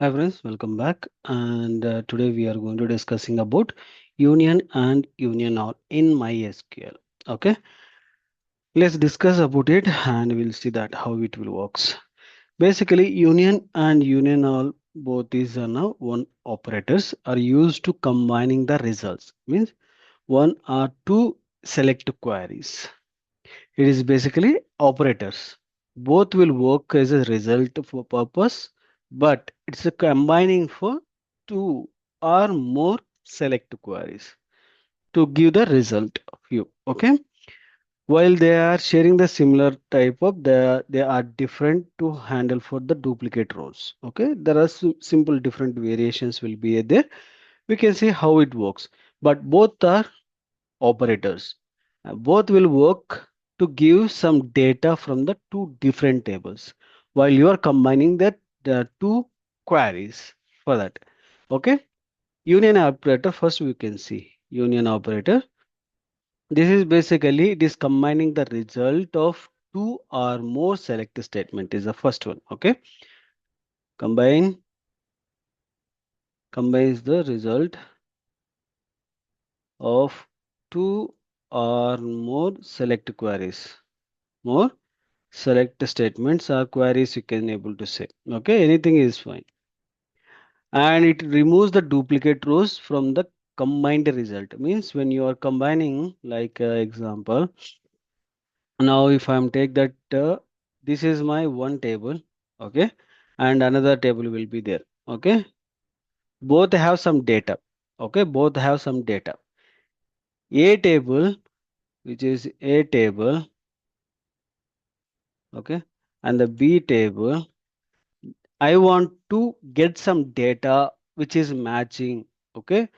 Hi friends, welcome back. And today we are going to discussing about union and union all in MySql. Okay, let's discuss about it and we'll see that how it will works. Basically, union and union all both is now one operators are used to combining the results. Means one or two select queries. It is basically operators. Both will work as a result for purpose, but it's a combining for two or more select queries to give the result of you. Okay. While they are sharing the similar type of, they are different to handle for the duplicate rows. Okay. There are simple different variations will be there. We can see how it works, but both are operators. Both will work to give some data from the two different tables while you are combining that the two queries for that. Okay. Union operator, first we can see union operator. This is basically it is combining the result of two or more select statement is the first one. Okay. Combine combines the result of two or more select queries. More select statements or queries you can able to say. Okay, anything is fine. And it removes the duplicate rows from the combined result. Means when you are combining, like example, now if I'm take that this is my one table, okay, and another table will be there. Okay, both have some data. Okay, both have some data. A table, which is A table, okay, and the B table, I want to get some data which is matching, okay,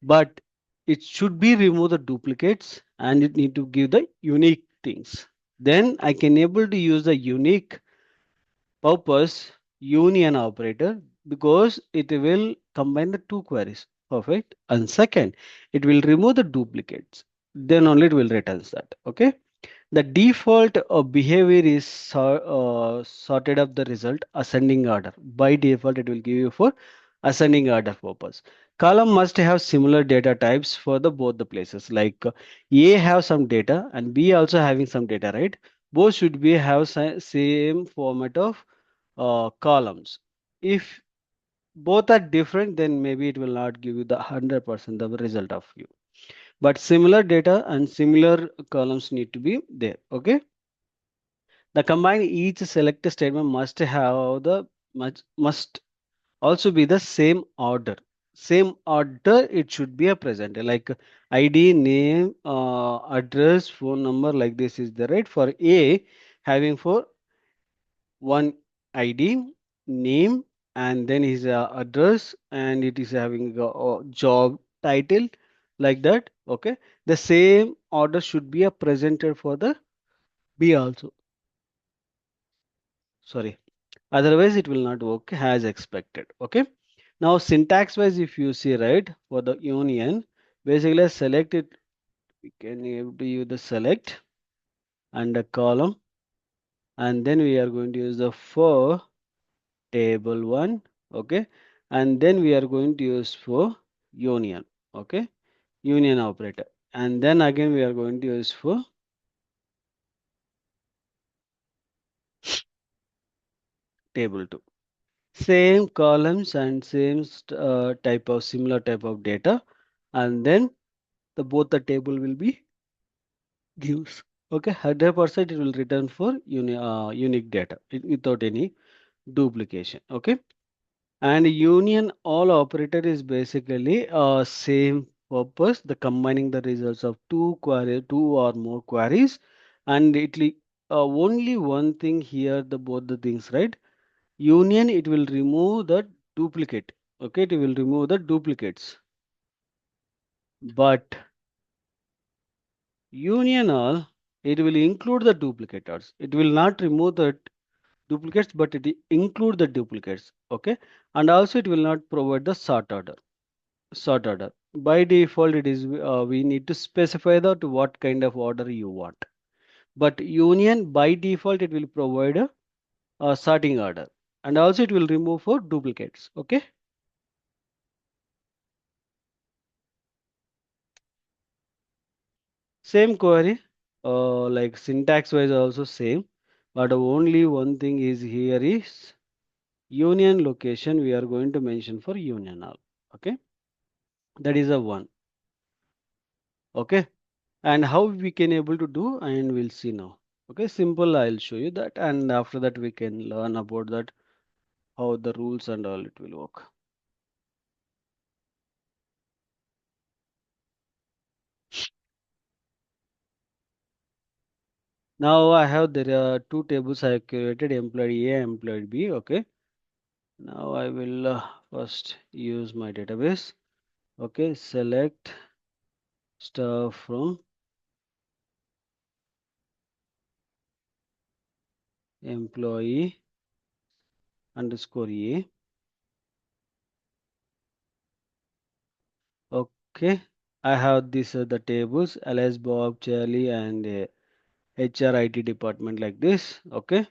but it should be remove the duplicates and it need to give the unique things. Then I can able to use the unique purpose union operator because it will combine the two queries. Perfect. And second, it will remove the duplicates. Then only it will return that. Okay. The default behavior is sorted up the result ascending order. By default, it will give you for ascending order purpose. Column must have similar data types for the both the places. Like A have some data and B also having some data, right? Both should be have same format of columns. If both are different, then maybe it will not give you the 100% of the result of you. But similar data and similar columns need to be there. Okay. The combined each select statement must have the must also be the same order. Same order it should be a present like ID, name, address, phone number like this is the right for A having for one ID, name, and then his address, and it is having a job title like that. Okay, the same order should be a presented for the B also. Sorry. Otherwise, it will not work as expected. Okay. Now, syntax wise, if you see right for the union, basically select it. We can able to use the select and a column, and then we are going to use the for table one. Okay, and then we are going to use for union. Okay, union operator, and then again we are going to use for table two. Same columns and same type of similar type of data, and then the both the table will be gives. Okay, 100% it will return for unique data without any duplication. Okay, and union all operator is basically same purpose, the combining the results of two or more queries, and only one thing here, the both the things, right? Union it will remove the duplicate. Okay, it will remove the duplicates, but union all it will include the duplicates. It will not remove the duplicates, but it include the duplicates. Okay, and also it will not provide the sort order. Sort order by default it is we need to specify that what kind of order you want. But union by default it will provide a sorting order. and also it will remove for duplicates. Okay. Same query, like syntax wise also same, but only one thing is here is union location we are going to mention for union all. Okay, that is a one. Okay, and how we can able to do, and we'll see now. Okay, simple, I'll show you that, and after that we can learn about that how the rules and all it will work. Now I have there are two tables I have created, employee A, employee B. Okay, now I will first use my database. Okay, select stuff from employee underscore A. Okay, I have this the tables Alice, Bob, Charlie, and HRIT department like this. Okay,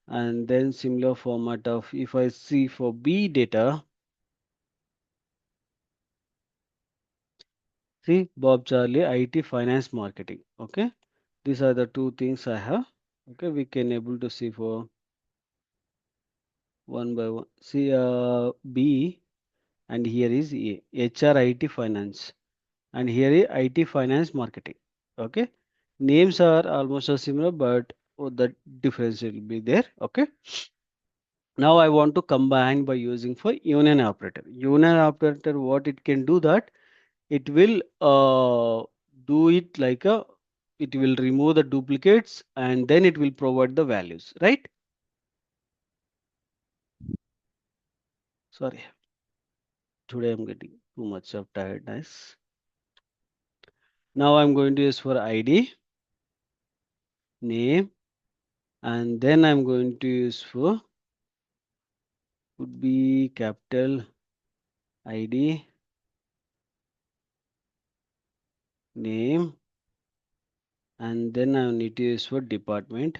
and then similar format of if I see for B data, see Bob, Charlie, IT, finance, marketing. Okay, these are the two things I have. Okay, we can able to see for one by one. See B, and here is A, HRIT, finance, and here is IT, finance, marketing. Okay, names are almost similar, but the difference will be there. Okay, now I want to combine by using for union operator. Union operator, what it can do that it will do it like a, it will remove the duplicates and then it will provide the values, right? Sorry, today I'm getting too much of tiredness. Now I'm going to use for ID, name, and then I'm going to use for would be capital ID, name, and then I need to use for department.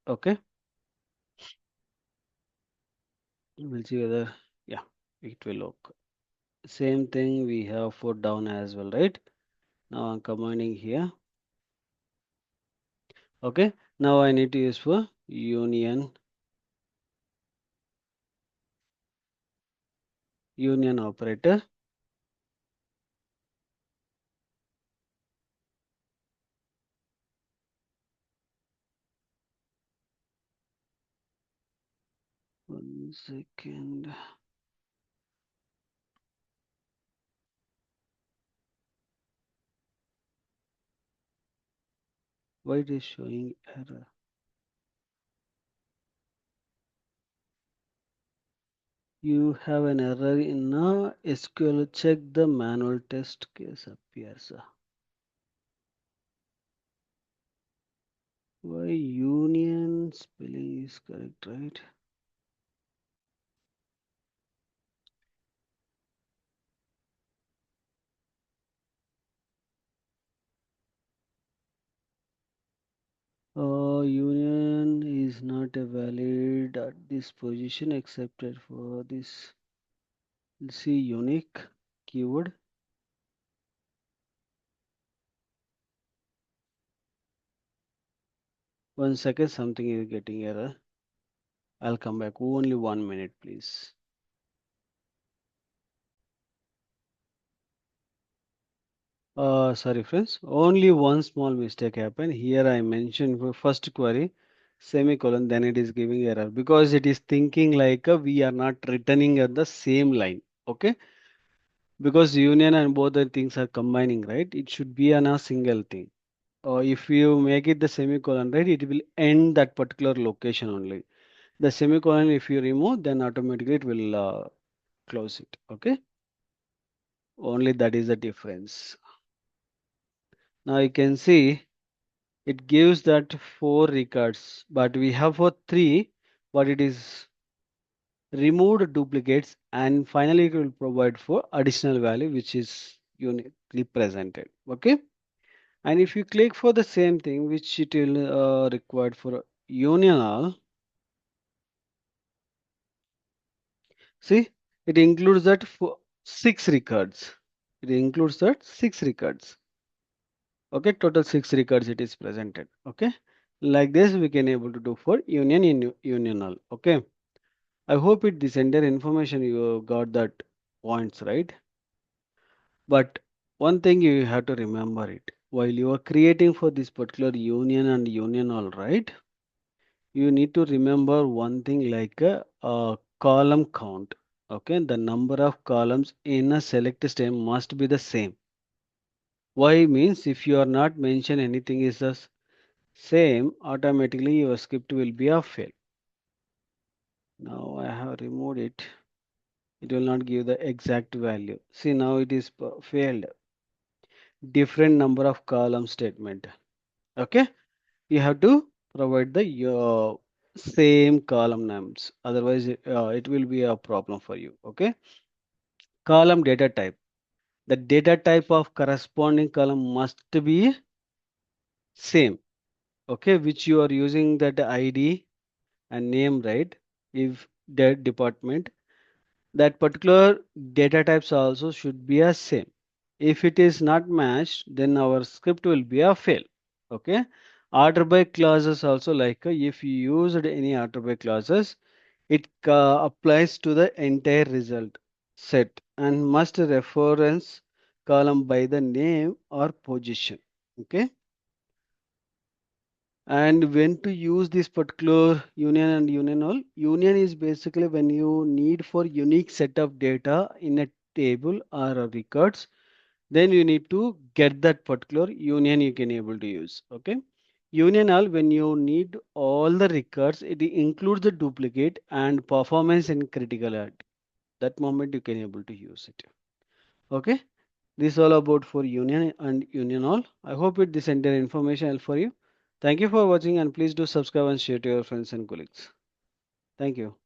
Okay, we'll see whether, yeah, it will work. Same thing we have for down as well, right? Now I'm combining here. Okay, now I need to use for union operator. One second. Why it is showing error? You have an error in SQL. Check the manual test case appears. Why union spelling is correct, right? Union is not a valid at this position excepted for this. Let's see unique keyword. One second, something is getting error. I'll come back. Only 1 minute, please. Sorry, friends. Only one small mistake happened. Here I mentioned for first query, semicolon, then it is giving error because it is thinking like we are not returning at the same line. Okay. Because union and both the things are combining, right? It should be on a single thing. Or if you make it the semicolon, right, it will end that particular location only. The semicolon, if you remove, then automatically it will close it. Okay. Only that is the difference. Now you can see it gives that 4 records, but we have for 3, but it is removed duplicates and finally it will provide for additional value, which is uniquely presented. Okay. And if you click for the same thing, which it will required for union all, see, it includes that for 6 records. It includes that 6 records. Okay, total 6 records it is presented. Okay, like this we can able to do for union in union all. Okay, I hope it this entire information you got that points right. But one thing you have to remember it while you are creating for this particular union and union all right, you need to remember one thing like a column count. Okay, the number of columns in a select stem must be the same. Why means if you are not mention anything is the same, automatically your script will be a fail. Now I have removed it. It will not give the exact value. See now it is failed. Different number of column statement. Okay, you have to provide the your same column names. Otherwise, it will be a problem for you. Okay, column data type. The data type of corresponding column must be same. Okay, which you are using that ID and name right. If that department that particular data types also should be a same. If it is not matched, then our script will be a fail. Okay. Order by clauses also like if you used any order by clauses, it applies to the entire result set and must reference column by the name or position. Okay. And when to use this particular union and union all? Union is basically when you need for unique set of data in a table or a records, then you need to get that particular union you can able to use. Okay. Union all when you need all the records, it includes the duplicate and performance and critical at that moment you can able to use it. Okay. This is all about for union and union all. I hope it this entire information help for you. Thank you for watching and please do subscribe and share to your friends and colleagues. Thank you.